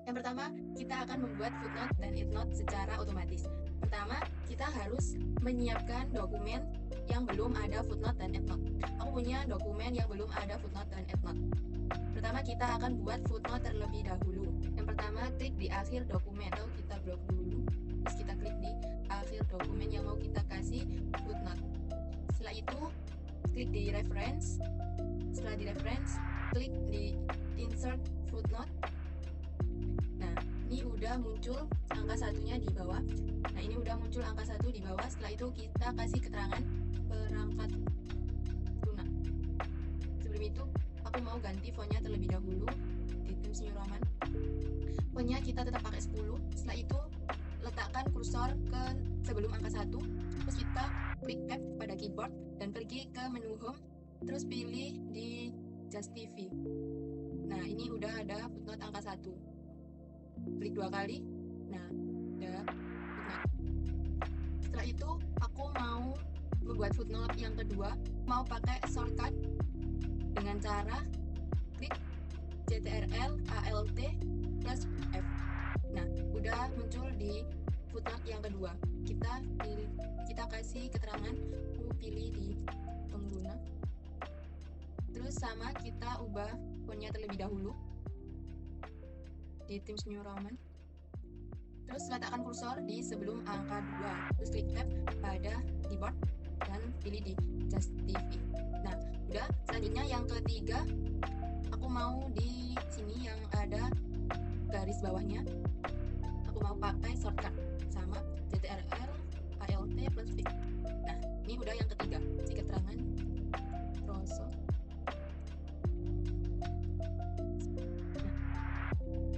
Yang pertama, kita akan membuat footnote dan endnote secara otomatis. Pertama, kita harus menyiapkan dokumen yang belum ada footnote dan endnote. Aku punya dokumen yang belum ada footnote dan endnote. Pertama, kita akan buat footnote terlebih dahulu. Yang pertama, klik di akhir dokumen atau kita blok dulu. Terus kita klik di akhir dokumen yang mau kita kasih footnote. Setelah itu, klik di reference. Setelah di reference, klik di insert footnote. Nah, ini udah muncul angka satunya di bawah. Nah, ini udah muncul angka 1 di bawah. Setelah itu kita kasih keterangan perangkat lunak. Sebelum itu, aku mau ganti fontnya terlebih dahulu di Times New Roman. Fontnya kita tetap pakai 10. Setelah itu, letakkan kursor ke sebelum angka 1. Terus kita klik tab pada keyboard dan pergi ke menu home. Terus pilih di Justify. Nah, ini udah ada footnote angka 1. Klik 2 kali. Nah, udah footnote. Setelah itu, aku mau membuat footnote yang kedua. Mau pakai shortcut dengan cara klik CTRL ALT plus F. Nah, udah muncul di footnote yang kedua. Kita kasih keterangan, aku pilih di pengguna. Terus sama kita ubah fontnya terlebih dahulu di Times New Roman. Terus letakkan kursor di sebelum angka 2. Terus klik tab pada keyboard dan pilih di Justify. Nah, udah. Selanjutnya yang ketiga, aku mau di sini yang ada garis bawahnya. Aku mau pakai shortcut sama CTRL ALT plus V. Nah, ini udah yang ketiga. Si keterangan Rosso.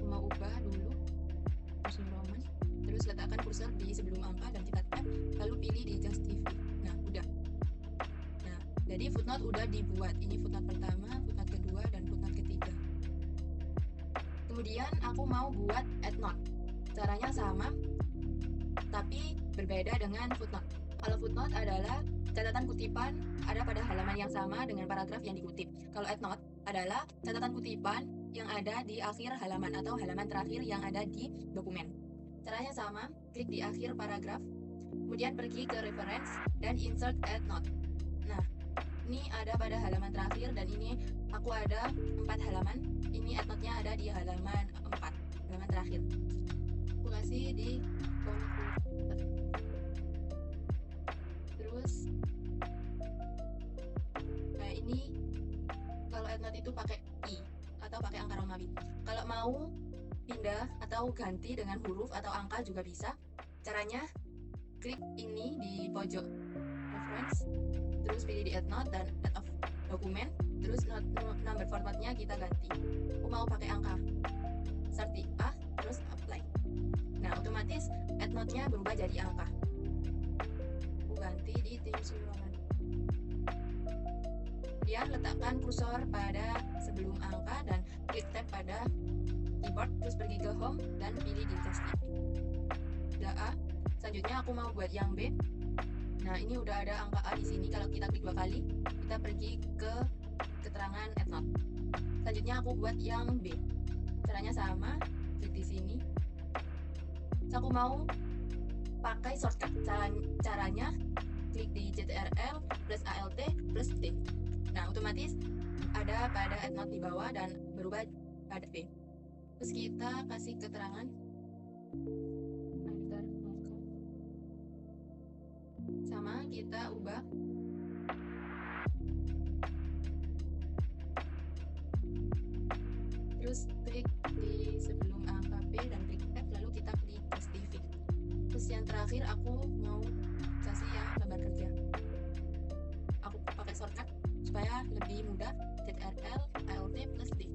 Mau ubah dulu Times New Roman, terus letakkan kursor di sebelum angka dan kita tab, lalu pilih di Justify. Nah, udah. Nah, jadi footnote udah dibuat. Ini footnote pertama, footnote kedua, dan footnote ketiga. Kemudian aku mau buat endnote. Caranya sama, tapi berbeda dengan footnote. Kalau footnote adalah catatan kutipan ada pada halaman yang sama dengan paragraf yang dikutip. Kalau endnote adalah catatan kutipan yang ada di akhir halaman atau halaman terakhir yang ada di dokumen. Caranya sama, klik di akhir paragraf, kemudian pergi ke reference dan insert endnote. Nah, ini ada pada halaman terakhir dan ini aku ada 4 halaman. Ini endnote-nya ada di halaman 4, halaman terakhir. Aku kasih di komputer. Terus, nah ini kalau endnote itu pakai I atau pakai angka Romawi. Kalau mau pindah atau ganti dengan huruf atau angka juga bisa. Caranya klik ini di pojok reference, terus pilih di endnote dan add of dokumen, terus number formatnya kita ganti. Aku mau pakai angka 30A, terus apply. Nah, otomatis endnote-nya berubah jadi angka. Aku ganti di Times New Roman. Kemudian letakkan kursor pada sebelum angka dan klik tab pada keyboard, terus pergi ke home dan pilih di Justify. Udah A. Selanjutnya aku mau buat yang B. Nah, ini udah ada angka A di sini. Kalau kita klik 2 kali, kita pergi ke keterangan endnote. Selanjutnya aku buat yang B. Caranya sama, klik di sini. So, aku mau pakai shortcut. Caranya klik di CTRL plus ALT plus T. Nah, otomatis ada pada endnote di bawah dan berubah pada B. Terus kita kasih keterangan antar angka. Sama kita ubah. Terus klik di sebelum angka B dan klik tab, lalu kita klik Justify. Terus yang terakhir aku mau kasih yang lembar kerja. Aku pakai shortcut supaya lebih mudah, CTRL ALT plus D.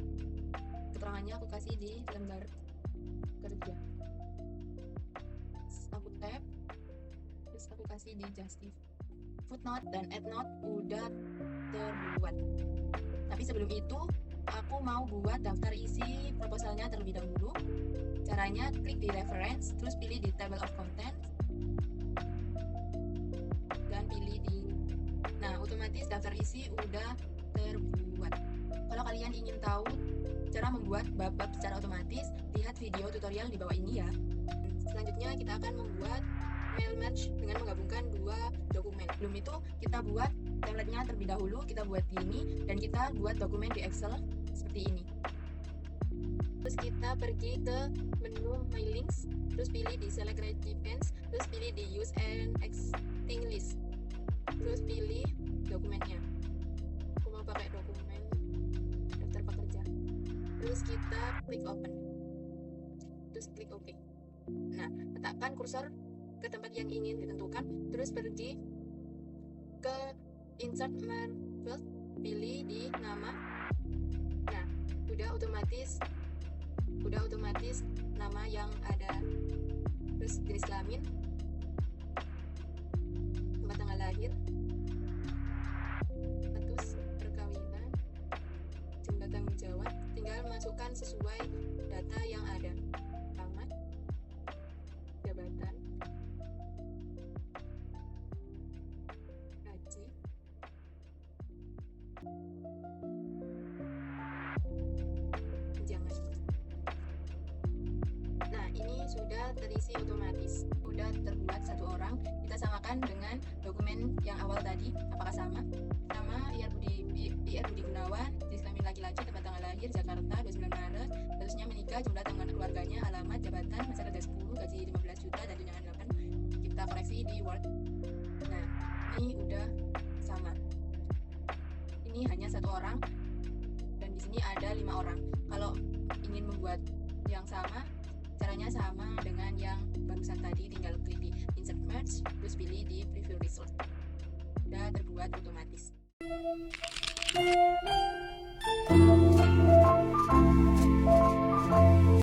Keterangannya aku kasih di lembar kerja. Aku tab, terus aku kasih di Justify. Footnote dan endnote udah terbuat. Tapi sebelum itu, aku mau buat daftar isi proposalnya terlebih dahulu. Caranya klik di reference, terus pilih di table of contents, dan pilih di. Nah, otomatis daftar isi udah terbuat. Kalau kalian ingin tahu cara membuat bab-bab secara otomatis, lihat video tutorial di bawah ini ya. Selanjutnya kita akan membuat mail match dengan menggabungkan dua dokumen. Sebelum itu kita buat template-nya terlebih dahulu, kita buat di ini dan kita buat dokumen di Excel seperti ini. Terus kita pergi ke menu My Links, terus pilih di Select Recipients, terus pilih di Use and Existing List, terus pilih dokumennya. Aku mau pakai dokumen daftar pekerja. Terus kita klik Open, terus klik OK. Nah, letakkan kursor ke tempat yang ingin ditentukan, terus pergi ke Insert Marble, pilih di nama. Nah, udah otomatis nama yang ada, terus jenis kelamin, tempat tanggal lahir, status perkawinan, jumlah tanggung jawab, tinggal masukkan sesuai data yang ada, alamat, jabatan, gaji, tunjangan. Nah, ini sudah terisi otomatis, sudah terbuat satu orang. Kita samakan dengan dokumen yang awal tadi, apakah sama? Nama Ir Budi Gunawan, jenis kelamin laki-laki, tempat tanggal lahir Jakarta 29 Maret, statusnya menikah, jumlah tanggungan keluarganya, alamat, jabatan, masa kerja 10, gaji 15 juta dan tunjangan 8. Kita koreksi di Word. Nah, ini udah sama. Ini hanya satu orang dan di sini ada 5 orang. Kalau ingin membuat yang sama, caranya sama dengan yang barusan tadi, tinggal klik di Insert Merge, terus pilih di Preview Result. Sudah terbuat otomatis.